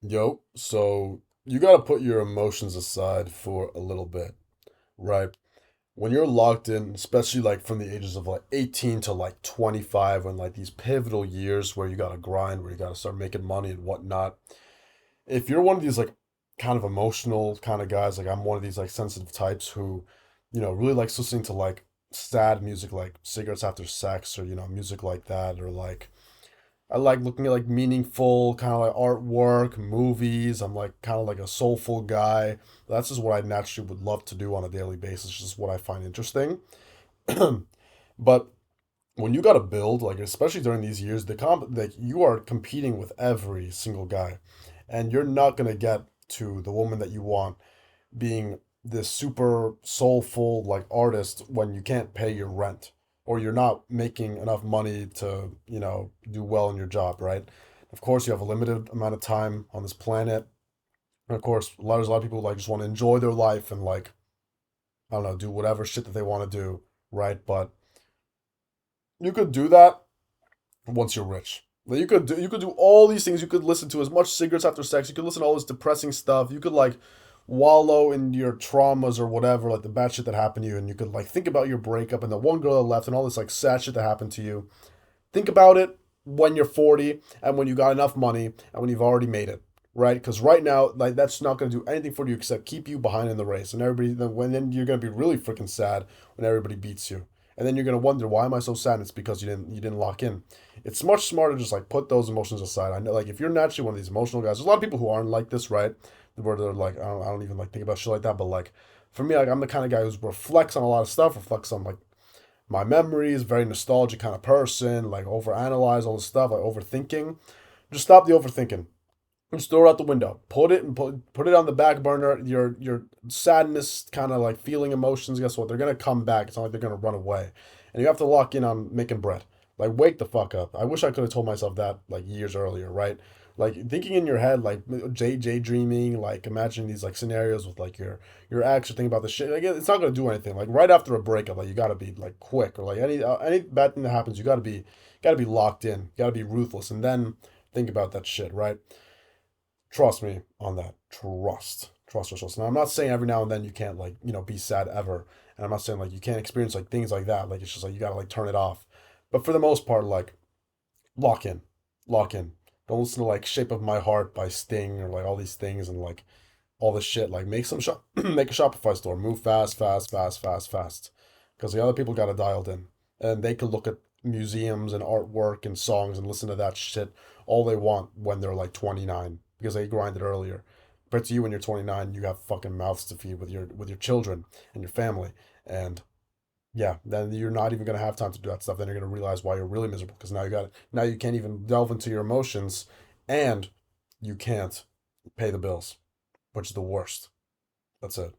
Yo, so you gotta put your emotions aside for a little bit, right? When you're locked in, especially like from the ages of like 18 to like 25, when like these pivotal years where you gotta grind, where you gotta start making money and whatnot. If you're one of these like kind of emotional kind of guys, like I'm one of these like sensitive types who, really likes listening to like sad music like Cigarettes After Sex or, music like that, or like I like looking at like meaningful kind of like artwork, movies. I'm like kind of like a soulful guy. That's just what I naturally would love to do on a daily basis, just what I find interesting. But when you got to build, like especially during these years, like you are competing with every single guy, and you're not gonna get to the woman that you want being this super soulful like artist when you can't pay your rent or you're not making enough money to, do well in your job, right? Of course, you have a limited amount of time on this planet. And of course, there's a lot of people like just want to enjoy their life and like, I don't know, do whatever shit that they want to do, right? But you could do that once you're rich. Like you could do all these things. You could listen to as much Cigarettes After Sex. You could listen to all this depressing stuff. You could like wallow in your traumas or whatever, like the bad shit that happened to you, and you could like think about your breakup and the one girl that left and all this like sad shit that happened to you. Think about it when you're 40 and when you got enough money and when you've already made it, right? Because right now, like that's not going to do anything for you except keep you behind in the race, and everybody then you're going to be really freaking sad when everybody beats you, and then you're going to wonder why am I so sad? And it's because you didn't lock in. It's much smarter to just like put those emotions aside. I know like if you're naturally one of these emotional guys, there's a lot of people who aren't like this, right? Where they're like I don't even like think about shit like that, but like for me, like I'm the kind of guy who reflects on a lot of stuff, reflects on like my memories, very nostalgic kind of person, like overanalyze all this stuff, like overthinking. Just stop the overthinking. Just throw it out the window. Put it on the back burner. Your sadness, kind of like feeling emotions. Guess what? They're gonna come back. It's not like they're gonna run away. And you have to lock in on making bread. Like wake the fuck up. I wish I could have told myself that like years earlier, right? Like thinking in your head, like J dreaming, like imagining these like scenarios with like your ex or thinking about the shit. Like it's not gonna do anything. Like right after a breakup, like you gotta be like quick or like any bad thing that happens, you gotta be locked in. You gotta be ruthless, and then think about that shit, right? Trust me on that. Trust. Now, I'm not saying every now and then you can't like, be sad ever. And I'm not saying like you can't experience like things like that. Like it's just like you gotta like turn it off. But for the most part, like lock in. Lock in. Don't listen to like Shape of My Heart by Sting or like all these things and like all this shit. Like make some shop make a Shopify store. Move fast, fast, fast, fast, fast. Because the other people got it dialed in. And they could look at museums and artwork and songs and listen to that shit all they want when they're like 29 because they grinded earlier. But to you when you're 29, you have fucking mouths to feed with your children and your family. And yeah, then you're not even gonna have time to do that stuff. Then you're gonna realize why you're really miserable because now you can't even delve into your emotions and you can't pay the bills, which is the worst. That's it.